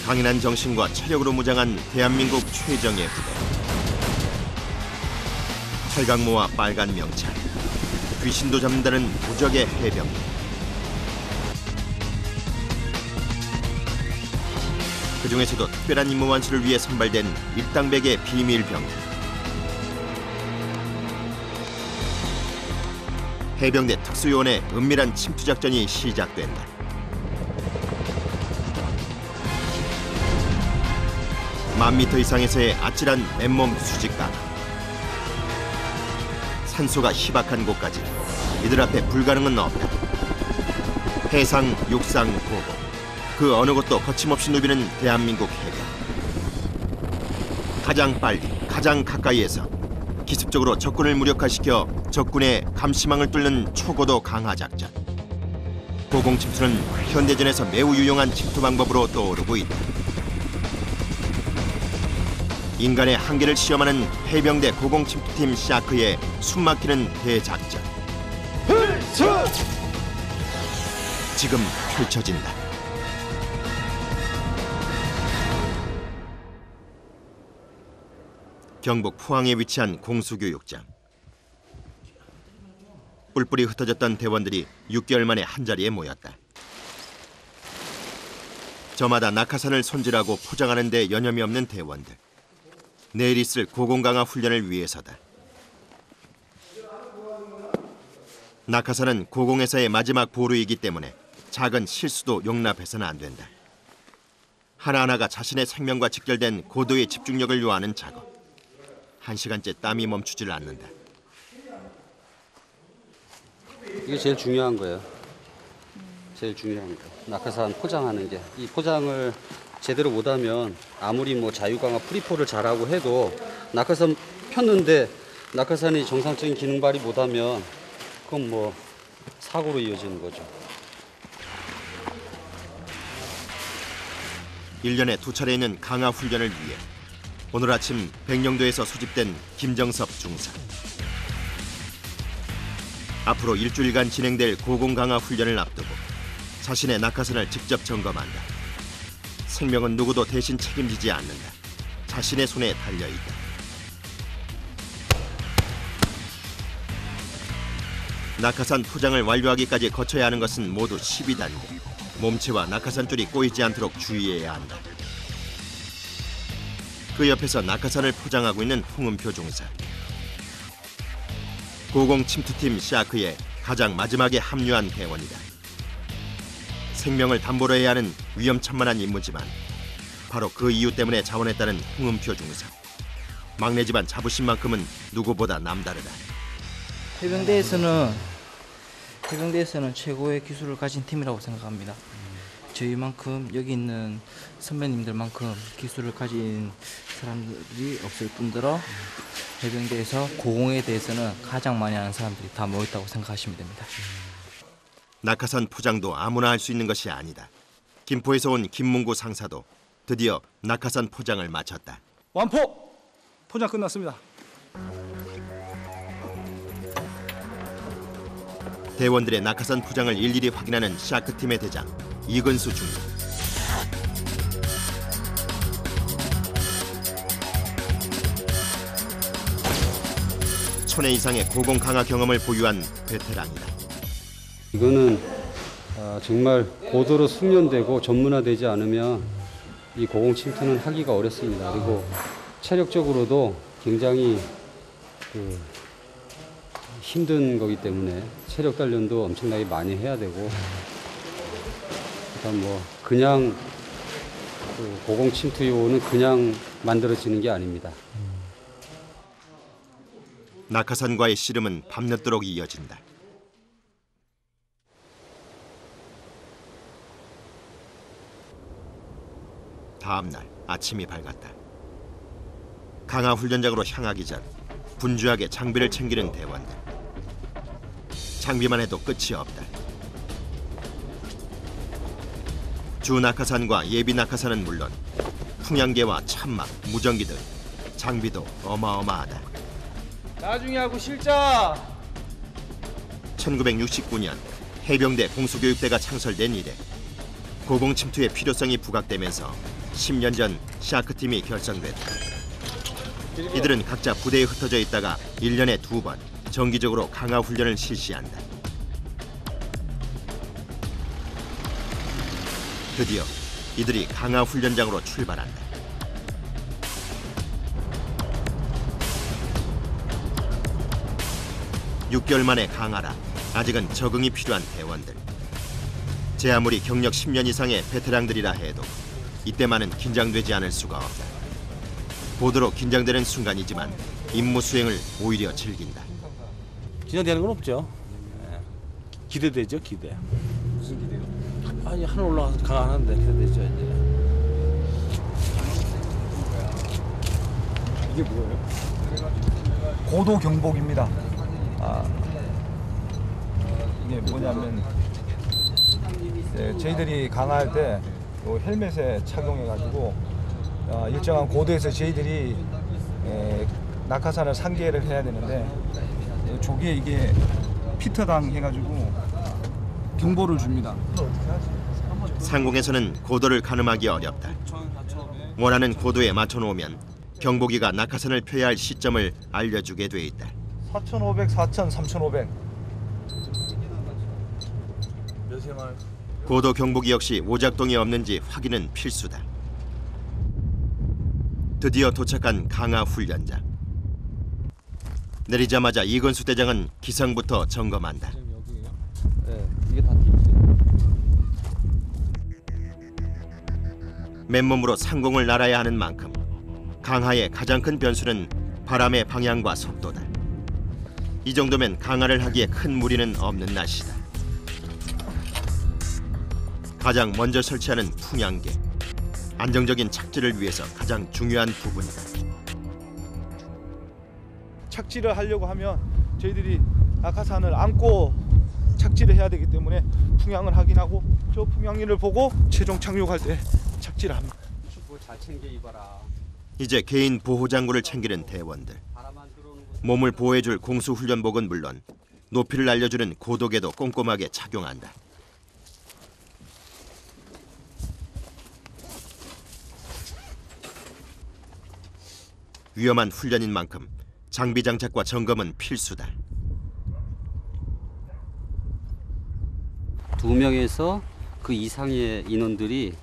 강인한 정신과 체력으로 무장한 대한민국 최정예 부대. 팔강모와 빨간 명찰, 귀신도 잡는다는 무적의 해병. 그 중에서도 특별한 임무 완수를 위해 선발된 일당백의 비밀병기. 해병대 특수요원의 은밀한 침투작전이 시작된다. 만 미터 이상에서의 아찔한 맨몸 수직강. 산소가 희박한 곳까지 이들 앞에 불가능은 없다. 해상, 육상, 고고 그 어느 곳도 거침없이 누비는 대한민국 해병. 가장 빨리, 가장 가까이에서 기습적으로 적군을 무력화시켜 적군의 감시망을 뚫는 초고도 강화 작전. 고공 침투는 현대전에서 매우 유용한 침투 방법으로 떠오르고 있다. 인간의 한계를 시험하는 해병대 고공 침투팀 샤크의 숨막히는 대작전. 지금 펼쳐진다. 경북 포항에 위치한 공수교육장. 뿔뿔이 흩어졌던 대원들이 6개월 만에 한자리에 모였다. 저마다 낙하산을 손질하고 포장하는 데 여념이 없는 대원들. 내일 있을 고공강화 훈련을 위해서다. 낙하산은 고공에서의 마지막 보루이기 때문에 작은 실수도 용납해서는 안 된다. 하나하나가 자신의 생명과 직결된 고도의 집중력을 요하는 작업. 1시간째 땀이 멈추질 않는다. 이게 제일 중요한 거예요. 제일 중요한 거. 낙하산 포장하는 게. 이 포장을 제대로 못하면 아무리 뭐 자유강화 프리포를 잘하고 해도 낙하산 폈는데 낙하산이 정상적인 기능 발휘 못하면 그건 뭐 사고로 이어지는 거죠. 1년에 2차례 있는 강화 훈련을 위해 오늘 아침 백령도에서 소집된 김정섭 중사. 앞으로 일주일간 진행될 고공강화 훈련을 앞두고 자신의 낙하산을 직접 점검한다. 생명은 누구도 대신 책임지지 않는다. 자신의 손에 달려있다. 낙하산 포장을 완료하기까지 거쳐야 하는 것은 모두 12단계. 몸체와 낙하산 줄이 꼬이지 않도록 주의해야 한다. 그 옆에서 낙하산을 포장하고 있는 홍은표 중사. 고공 침투팀 샤크의 가장 마지막에 합류한 대원이다. 생명을 담보로 해야 하는 위험천만한 임무지만 바로 그 이유 때문에 자원했다는 홍은표 중사. 막내 집안 자부심만큼은 누구보다 남다르다. 해병대에서는 최고의 기술을 가진 팀이라고 생각합니다. 저희만큼 여기 있는 선배님들만큼 기술을 가진 사람들이 없을 뿐더러 해병대에서 고공에 대해서는 가장 많이 아는 사람들이 다 모였다고 생각하시면 됩니다. 낙하산 포장도 아무나 할 수 있는 것이 아니다. 김포에서 온 김문구 상사도 드디어 낙하산 포장을 마쳤다. 완포! 포장 끝났습니다. 대원들의 낙하산 포장을 일일이 확인하는 샤크팀의 대장 이근수 중위. 천회 이상의 고공 강화 경험을 보유한 베테랑이다. 이거는 정말 고도로 숙련되고 전문화되지 않으면 이 고공 침투는 하기가 어렵습니다. 그리고 체력적으로도 굉장히 힘든 거기 때문에 체력 단련도 엄청나게 많이 해야 되고, 그다음 뭐 그냥 고공 침투 요원은 그냥 만들어지는 게 아닙니다. 낙하산과의 씨름은 밤늦도록 이어진다. 다음 날 아침이 밝았다. 강화 훈련장으로 향하기 전 분주하게 장비를 챙기는 대원들. 장비만 해도 끝이 없다. 주 낙하산과 예비 낙하산은 물론 풍향계와 참막, 무전기 등 장비도 어마어마하다. 나중에 하고 실자. 1969년 해병대 공수교육대가 창설된 이래 고공 침투의 필요성이 부각되면서 10년 전 샤크팀이 결성됐다. 이들은 각자 부대에 흩어져 있다가 1년에 2번 정기적으로 강화 훈련을 실시한다. 드디어 이들이 강화 훈련장으로 출발한다. (6개월) 만에 강화라 아직은 적응이 필요한 대원들. 제 아무리 경력 10년 이상의 베테랑들이라 해도 이때만은 긴장되지 않을 수가 없다. 보드로 긴장되는 순간이지만 임무 수행을 오히려 즐긴다. 긴장되는 건 없죠. 네. 기대되죠, 기대. 무슨 기대요? 아니, 하늘 올라가서 강하는데 기대되죠, 이제. 이게 뭐예요? 고도 경복입니다. 이게 뭐냐면 저희들이 강화할 때 헬멧에 착용해가지고 일정한 고도에서 저희들이 낙하산을 상계를 해야 되는데 조기에 이게 피터당 해가지고 경보를 줍니다. 상공에서는 고도를 가늠하기 어렵다. 원하는 고도에 맞춰놓으면 경보기가 낙하산을 펴야 할 시점을 알려주게 돼 있다. 4,500, 4,000, 3,500. 고도 경보기 역시 오작동이 없는지 확인은 필수다. 드디어 도착한 강화 훈련장. 내리자마자 이건수 대장은 기상부터 점검한다. 네, 이게 다 팁이에요. 맨몸으로 상공을 날아야 하는 만큼 강하의 가장 큰 변수는 바람의 방향과 속도다. 이 정도면 강하를 하기에 큰 무리는 없는 날씨다. 가장 먼저 설치하는 풍향계. 안정적인 착지를 위해서 가장 중요한 부분이다. 착지를 하려고 하면 저희들이 낙하산을 안고 착지를 해야 되기 때문에 풍향을 확인하고 저 풍향리를 보고 최종 착륙할 때 착지를 합니다. 잘 챙겨 입어라. 이제 개인 보호 장구를 챙기는 대원들. 몸을 보호해줄 공수훈련복은 물론 높이를 알려주는 고도계도 꼼꼼하게 착용한다. 위험한 훈련인 만큼 장비 장착과 점검은 필수다. 2명에서 그 이상의 인원들이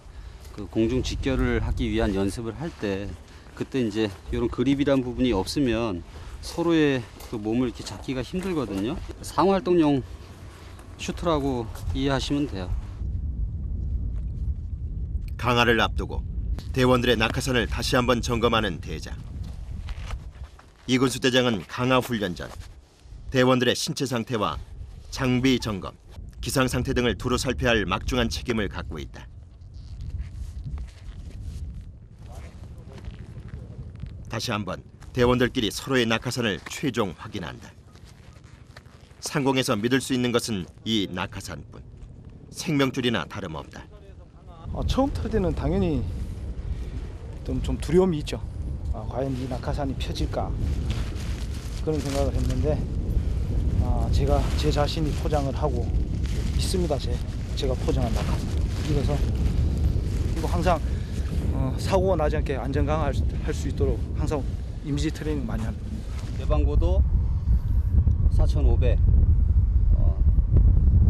그 공중 직결을 하기 위한 연습을 할 때 그때 이제 이런 그립이란 부분이 없으면 서로의 그 몸을 이렇게 잡기가 힘들거든요. 상활동용 슈트라고 이해하시면 돼요. 강화를 앞두고 대원들의 낙하산을 다시 한번 점검하는 대장. 이근수 대장은 강화 훈련 전 대원들의 신체 상태와 장비 점검, 기상 상태 등을 두루 살펴야 할 막중한 책임을 갖고 있다. 다시 한번 대원들끼리 서로의 낙하산을 최종 확인한다. 상공에서 믿을 수 있는 것은 이 낙하산뿐. 생명줄이나 다름없다. 처음 탈 때는 당연히 좀 두려움이 있죠. 과연 이 낙하산이 펴질까 그런 생각을 했는데 제 자신이 포장을 하고 있습니다. 제가 포장한 낙하산. 그래서 이거 항상 사고가 나지 않게 안전 강화할 수 있도록 항상 이미지 트레이닝 많이 합니다. 개방고도 4,500.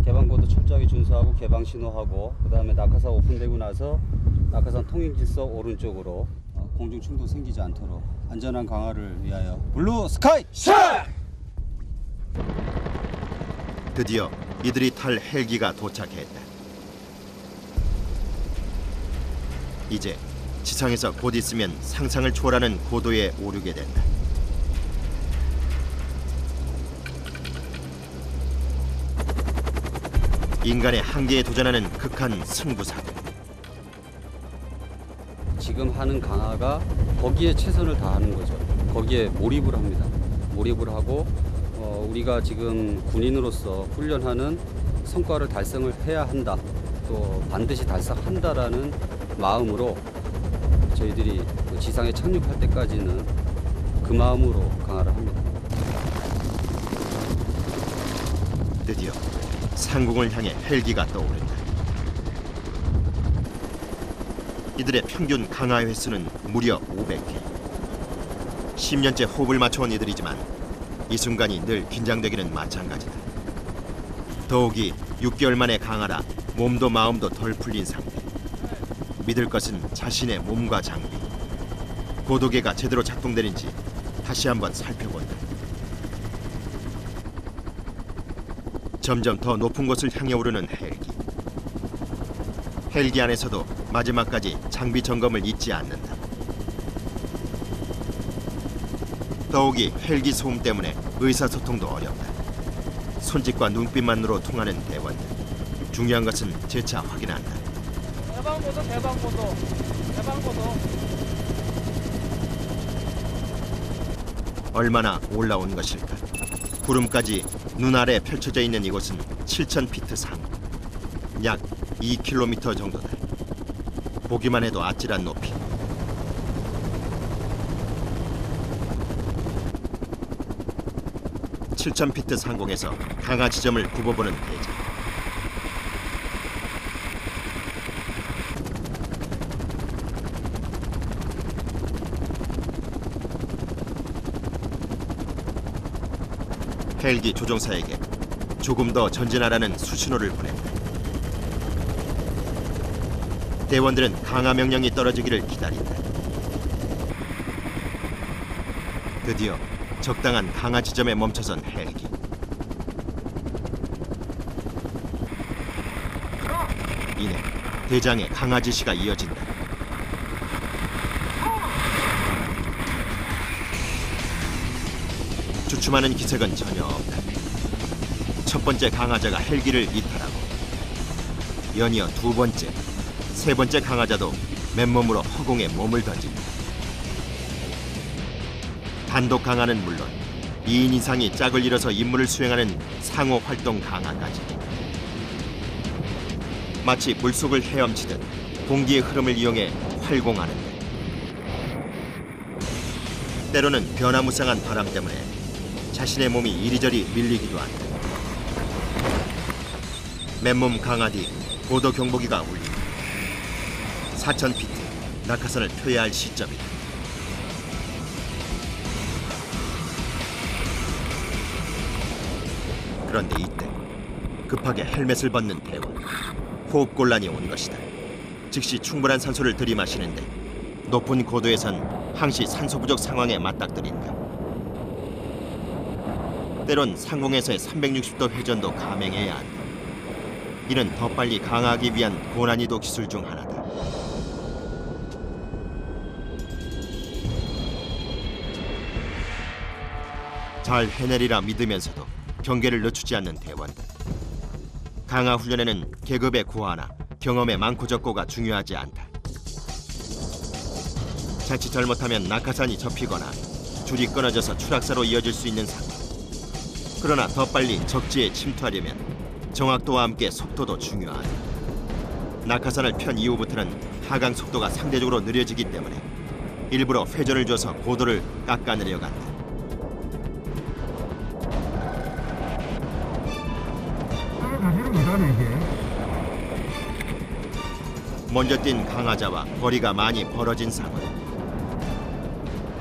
개방고도 철저하게 준수하고 개방 신호하고 그다음에 낙하산 오픈되고 나서 낙하산 통행 질서 오른쪽으로 공중 충돌 생기지 않도록 안전한 강화를 위하여 블루 스카이 샷! 드디어 이들이 탈 헬기가 도착했다. 이제 지상에서 곧 있으면 상상을 초월하는 고도에 오르게 된다. 인간의 한계에 도전하는 극한 승부사들. 지금 하는 강화가 거기에 최선을 다하는 거죠. 거기에 몰입을 합니다. 몰입을 하고 우리가 지금 군인으로서 훈련하는 성과를 달성을 해야 한다. 또 반드시 달성한다라는 마음으로 저희들이 지상에 착륙할 때까지는 그 마음으로 강화를 합니다. 드디어 상공을 향해 헬기가 떠오른다. 이들의 평균 강화 횟수는 무려 500회. 10년째 호흡을 맞춰온 이들이지만 이 순간이 늘 긴장되기는 마찬가지다. 더욱이 6개월 만의 강화라 몸도 마음도 덜 풀린 상태. 믿을 것은 자신의 몸과 장비. 고도계가 제대로 작동되는지 다시 한번 살펴본다. 점점 더 높은 곳을 향해 오르는 헬기. 헬기 안에서도 마지막까지 장비 점검을 잊지 않는다. 더욱이 헬기 소음 때문에 의사소통도 어렵다. 손짓과 눈빛만으로 통하는 대원들. 중요한 것은 재차 확인한다. 대방고도. 얼마나 올라온 것일까? 구름까지 눈 아래 펼쳐져 있는 이곳은 7,000피트 상. 약 2km 정도다. 보기만 해도 아찔한 높이. (7,000피트) 상공에서 강화 지점을 굽어보는 대장. 헬기 조종사에게 조금 더 전진하라는 수신호를 보낸다. 대원들은 강화 명령이 떨어지기를 기다린다. 드디어 적당한 강화 지점에 멈춰선 헬기. 이내 대장의 강화 지시가 이어진다. 주춤하는 기색은 전혀 없다. 첫 번째 강화자가 헬기를 이탈하고 연이어 두 번째, 세 번째 강화자도 맨몸으로 허공에 몸을 던진다. 단독 강화는 물론 2인 이상이 짝을 이뤄서 임무를 수행하는 상호 활동 강화까지. 마치 물속을 헤엄치듯 공기의 흐름을 이용해 활공하는데 때로는 변화무쌍한 바람 때문에 자신의 몸이 이리저리 밀리기도 한다. 맨몸 강화 뒤 고도 경보기가 울린다. 4,000피트 낙하산을 표해야 할 시점이다. 그런데 이때 급하게 헬멧을 벗는 대원. 호흡곤란이 온 것이다. 즉시 충분한 산소를 들이마시는데 높은 고도에선 항시 산소 부족 상황에 맞닥뜨린다. 때론 상공에서의 360도 회전도 감행해야 한다. 이는 더 빨리 강화하기 위한 고난이도 기술 중 하나다. 잘 해내리라 믿으면서도 경계를 늦추지 않는 대원들. 강화 훈련에는 계급의 고하나 경험의 많고 적고가 중요하지 않다. 자칫 잘못하면 낙하산이 접히거나 줄이 끊어져서 추락사로 이어질 수 있는 상황. 그러나 더 빨리 적지에 침투하려면 정확도와 함께 속도도 중요하다. 낙하산을 편 이후부터는 하강 속도가 상대적으로 느려지기 때문에 일부러 회전을 줘서 고도를 깎아내려간다. 먼저 뛴 강화자와 거리가 많이 벌어진 상황.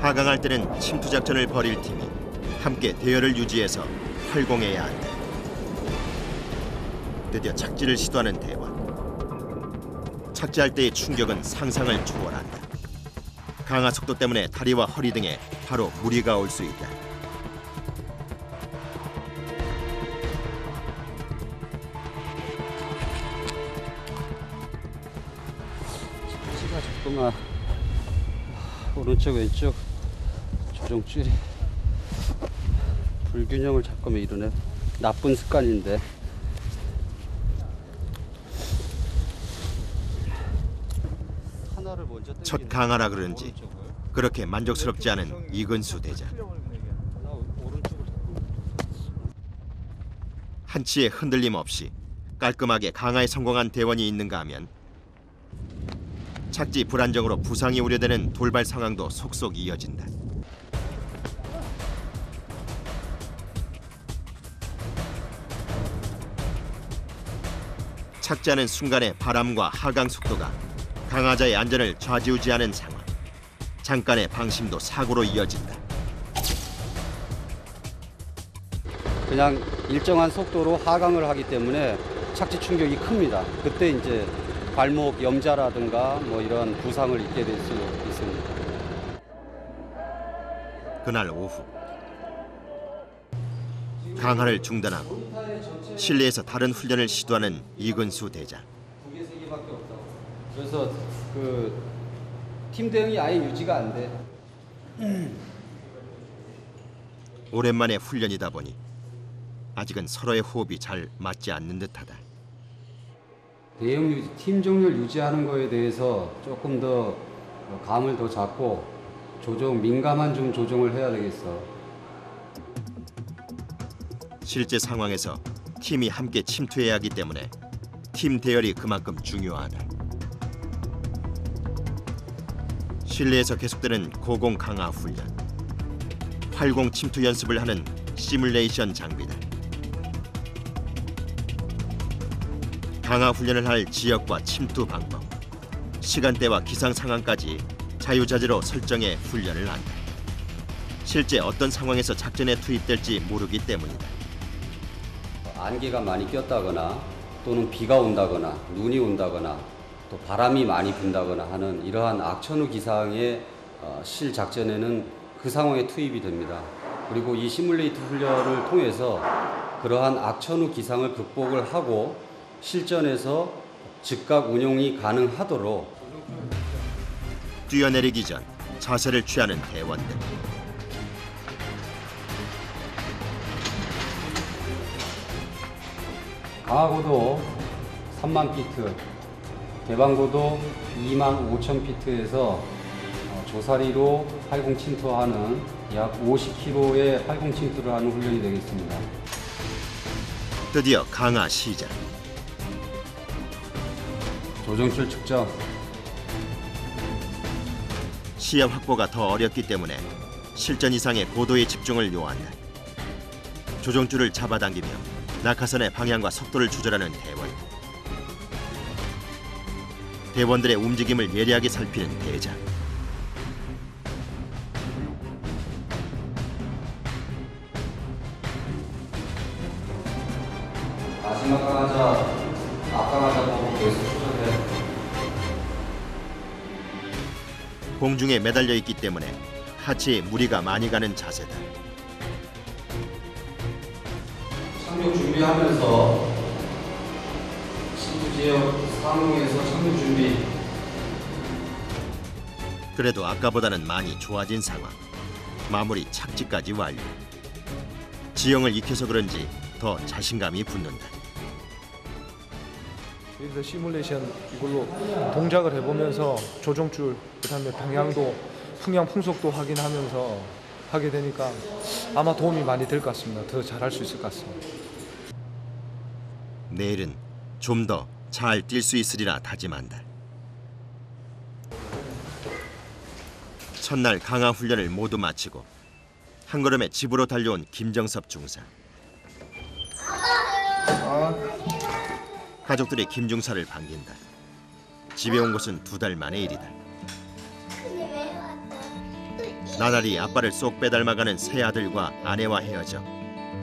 하강할 때는 침투 작전을 벌일 팀이 함께 대열을 유지해서 활공해야 한다. 드디어 착지를 시도하는 대원. 착지할 때의 충격은 상상을 초월한다. 강화 속도 때문에 다리와 허리 등에 바로 무리가 올 수 있다. 시가 자꾸만 오른쪽 왼쪽 조종줄이 불균형을 자꾸만 이루네. 나쁜 습관인데. 첫 강화라 그런지 그렇게 만족스럽지 않은 이근수 대장. 한치의 흔들림 없이 깔끔하게 강화에 성공한 대원이 있는가 하면 착지 불안정으로 부상이 우려되는 돌발 상황도 속속 이어진다. 착지하는 순간의 바람과 하강 속도가 강화자의 안전을 좌지우지하는 상황. 잠깐의 방심도 사고로 이어진다. 그냥 일정한 속도로 하강을 하기 때문에 착지 충격이 큽니다. 그때 이제 발목 염자라든가 뭐 이런 부상을 입게 될 수 있습니다. 그날 오후 강화를 중단하고 실내에서 다른 훈련을 시도하는 이근수 대장. 2개, 3개밖에 없다고. 그래서 그 팀 대응이 아예 유지가 안 돼. 오랜만에 훈련이다 보니 아직은 서로의 호흡이 잘 맞지 않는 듯하다. 대응 유지, 팀 정렬 유지하는 거에 대해서 조금 더 감을 더 잡고 민감한 좀 조정을 해야 되겠어. 실제 상황에서 팀이 함께 침투해야 하기 때문에 팀 대열이 그만큼 중요하다. 실내에서 계속되는 고공 강화 훈련, 활공 침투 연습을 하는 시뮬레이션 장비들, 강화 훈련을 할 지역과 침투 방법, 시간대와 기상 상황까지 자유자재로 설정해 훈련을 한다. 실제 어떤 상황에서 작전에 투입될지 모르기 때문이다. 안개가 많이 꼈다거나 또는 비가 온다거나 눈이 온다거나 또 바람이 많이 분다거나 하는 이러한 악천후 기상의 실작전에는 그 상황에 투입이 됩니다. 그리고 이 시뮬레이터 훈련을 통해서 그러한 악천후 기상을 극복을 하고 실전에서 즉각 운용이 가능하도록 뛰어내리기 전 자세를 취하는 대원들. 강화고도 3만 피트, 개방고도 2만 5천 피트에서 조사리로 활공 침투하는 약 50km의 활공 침투를 하는 훈련이 되겠습니다. 드디어 강화 시작. 조정줄 측정. 시야 확보가 더 어렵기 때문에 실전 이상의 고도의 집중을 요한다. 조종줄을 잡아당기며 낙하산의 방향과 속도를 조절하는 대원. 대원들의 움직임을 예리하게 살피는 대장. 마지막 강화자, 앞강화자 보고 계속 조절해. 공중에 매달려 있기 때문에 하체에 무리가 많이 가는 자세다. 착륙 준비하면서 지역 상공에서 착륙 준비. 그래도 아까보다는 많이 좋아진 상황. 마무리 착지까지 완료. 지형을 익혀서 그런지 더 자신감이 붙는다. 여기서 시뮬레이션 이걸로 동작을 해보면서 조종줄, 그다음에 방향도, 풍향, 풍속도 확인하면서 하게 되니까 아마 도움이 많이 될 것 같습니다. 더 잘할 수 있을 것 같습니다. 내일은 좀 더 잘 뛸 수 있으리라 다짐한다. 첫날 강화 훈련을 모두 마치고 한 걸음에 집으로 달려온 김정섭 중사. 가족들이 김 중사를 반긴다. 집에 온 것은 2달 만의 일이다. 나날이 아빠를 쏙 빼닮아가는 새 아들과 아내와 헤어져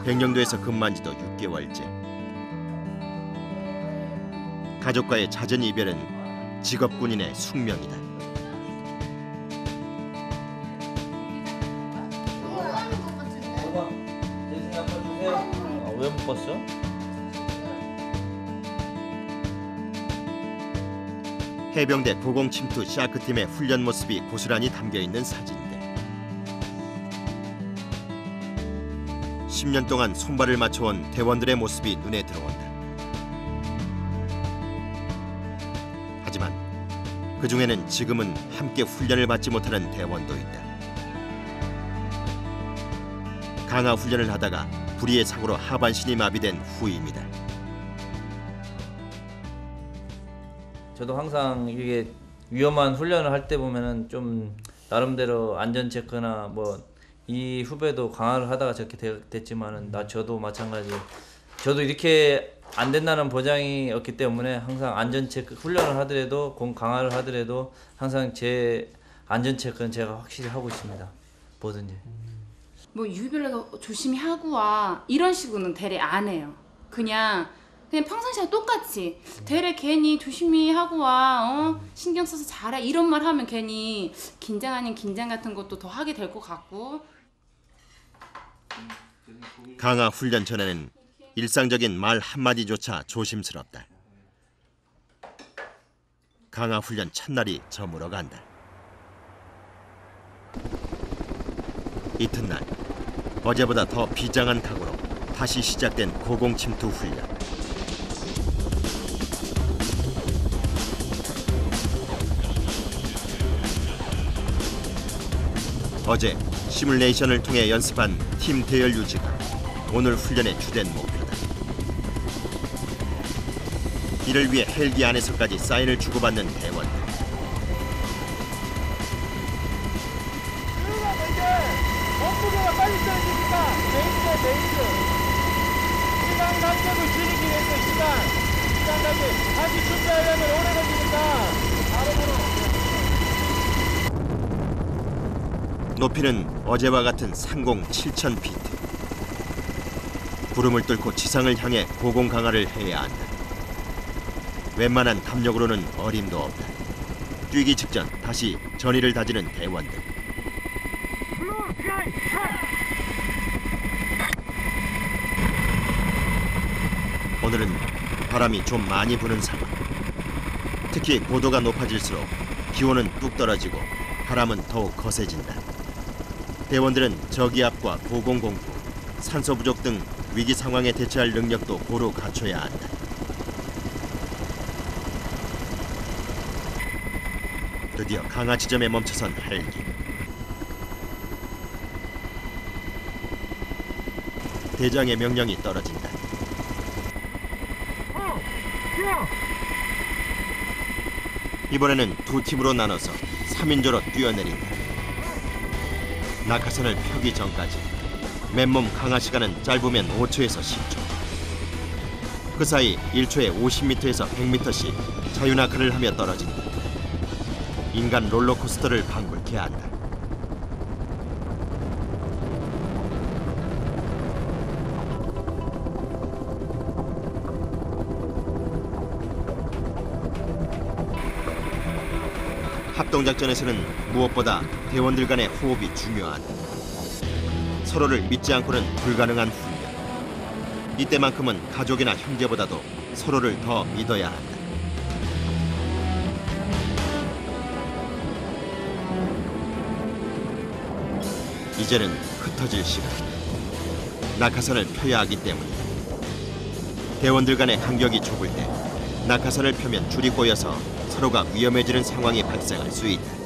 백령도에서 근무한 지도 6개월째. 가족과의 잦은 이별은 직업군인의 숙명이다. 왜 못 봤어? 해병대 고공침투 샤크팀의 훈련 모습이 고스란히 담겨있는 사진들. 10년 동안 손발을 맞춰온 대원들의 모습이 눈에 들어온다. 하지만 그 중에는 지금은 함께 훈련을 받지 못하는 대원도 있다. 강화 훈련을 하다가 불의의 사고로 하반신이 마비된 후임이다. 저도 항상 이게 위험한 훈련을 할 때 보면은 좀 나름대로 안전 체크나 뭐 이 후배도 강화를 하다가 저렇게 됐지만은 저도 마찬가지. 저도 이렇게 안 된다는 보장이 없기 때문에 항상 안전 체크 훈련을 하더라도 공 강화를 하더라도 항상 제 안전 체크는 제가 확실히 하고 있습니다. 뭐든지. 뭐 유희별내가 조심히 하고 와 이런 식으로는 대래 안 해요. 그냥 평상시랑 똑같이 대래 괜히 조심히 하고 와 신경 써서 잘해 이런 말 하면 괜히 긴장 아닌 긴장 같은 것도 더 하게 될 것 같고. 강화 훈련 전에는 일상적인 말 한마디조차 조심스럽다. 강화 훈련 첫날이 저물어 간다. 이튿날 어제보다 더 비장한 각오로 다시 시작된 고공 침투 훈련. 어제 시뮬레이션을 통해 연습한 팀 대열 유지가 오늘 훈련의 주된 목표다. 이를 위해 헬기 안에서까지 사인을 주고받는 대원들. 몸무게가 빨리 떨어지니까 베이스 시간 간격을 줄이기 위해서 시간 간격 다시 준비하려면 오래 걸리니까 바로 높이는 어제와 같은 상공 7,000피트. 구름을 뚫고 지상을 향해 고공 강화를 해야 한다. 웬만한 담력으로는 어림도 없다. 뛰기 직전 다시 전의를 다지는 대원들. 오늘은 바람이 좀 많이 부는 상황. 특히 고도가 높아질수록 기온은 뚝 떨어지고 바람은 더욱 거세진다. 대원들은 저기압과 고공공포, 산소 부족 등 위기 상황에 대처할 능력도 고루 갖춰야 한다. 드디어 강화 지점에 멈춰선 헬기. 대장의 명령이 떨어진다. 이번에는 두 팀으로 나눠서 3인조로 뛰어내린다. 낙하산을 펴기 전까지 맨몸 강화 시간은 짧으면 5초에서 10초. 그 사이 1초에 50m에서 100m씩 자유낙하를 하며 떨어진다. 인간 롤러코스터를 방불케 한다. 합동작전에서는 무엇보다 대원들 간의 호흡이 중요하다. 서로를 믿지 않고는 불가능한 훈련. 이때만큼은 가족이나 형제보다도 서로를 더 믿어야 한다. 이제는 흩어질 시간. 낙하산을 펴야 하기 때문이다. 대원들 간의 간격이 좁을 때 낙하산을 펴면 줄이 꼬여서 서로가 위험해지는 상황이 발생할 수 있다.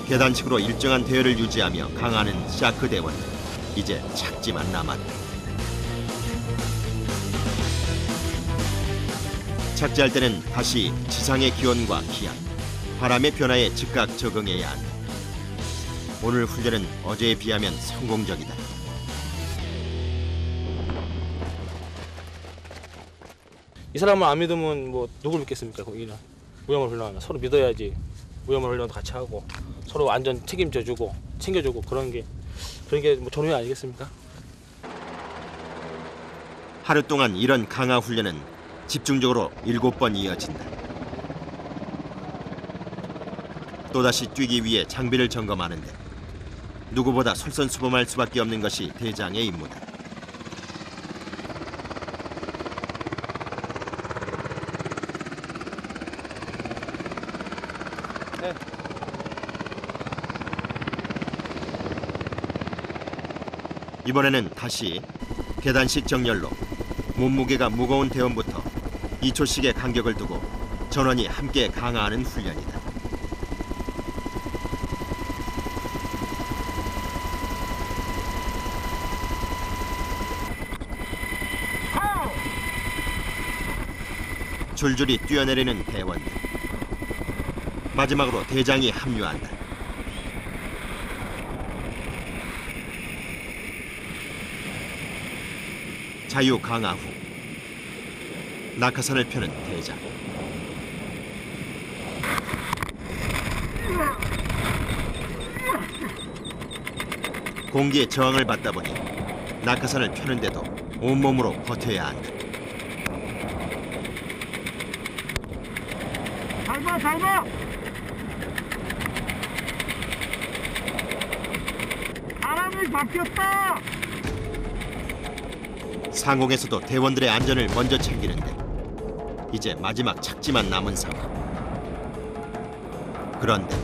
계단식으로 일정한 대열을 유지하며 강하는 샤크 대원들. 이제 착지만 남았다. 착지할 때는 다시 지상의 기온과 기압, 바람의 변화에 즉각 적응해야 한다. 오늘 훈련은 어제에 비하면 성공적이다. 이 사람을 안 믿으면 뭐 누굴 믿겠습니까? 거기는 위험을 훈련하면 서로 믿어야지. 위험을 훈련도 같이 하고 서로 안전 책임져주고 챙겨주고 그런 게 뭐 전후회 아니겠습니까? 하루 동안 이런 강화 훈련은 집중적으로 7번 이어진다. 또다시 뛰기 위해 장비를 점검하는데 누구보다 솔선수범할 수밖에 없는 것이 대장의 임무다. 이번에는 다시 계단식 정렬로 몸무게가 무거운 대원부터 2초씩의 간격을 두고 전원이 함께 강화하는 훈련이다. 줄줄이 뛰어내리는 대원들. 마지막으로 대장이 합류한다. 자유 강화 후 낙하산을 펴는 대장. 공기의 저항을 받다 보니 낙하산을 펴는데도 온몸으로 버텨야 한다. 잘 봐! 바람이 바뀌었다! 상공에서도 대원들의 안전을 먼저 챙기는데 이제 마지막 착지만 남은 상황. 그런데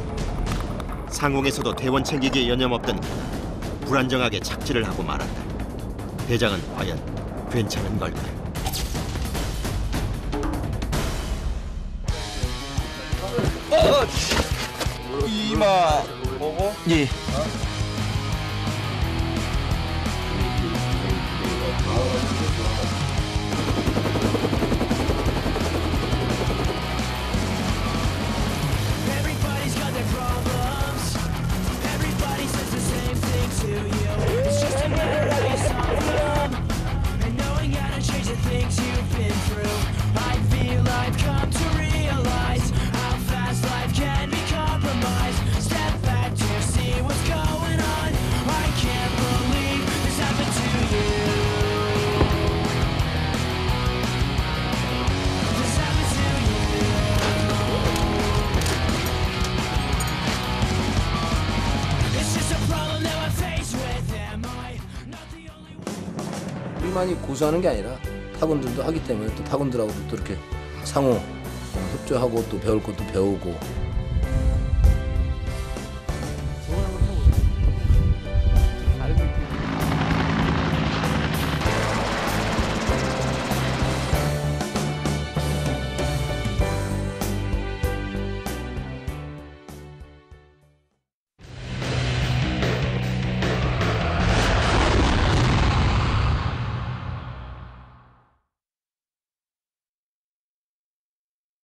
상공에서도 대원 챙기기에 여념없던 그가 불안정하게 착지를 하고 말았다. 대장은 과연 괜찮은 걸까? 이마 보고 예. Everybody's got their problems. Everybody says the same thing to you. It's just a matter of how you solve them. And knowing how to change the things you've been through. I feel I've come to realize how fast life can be compromised. Step back to see what's going on. I can't believe this happened to you. This happened to you. It's just a problem that I'm faced with. Am I not the only one? 우리만이 고수하는 게 아니라 타군들도 하기 때문에 또 타군들하고도 또 이렇게 상호 협조하고 또 배울 것도 배우고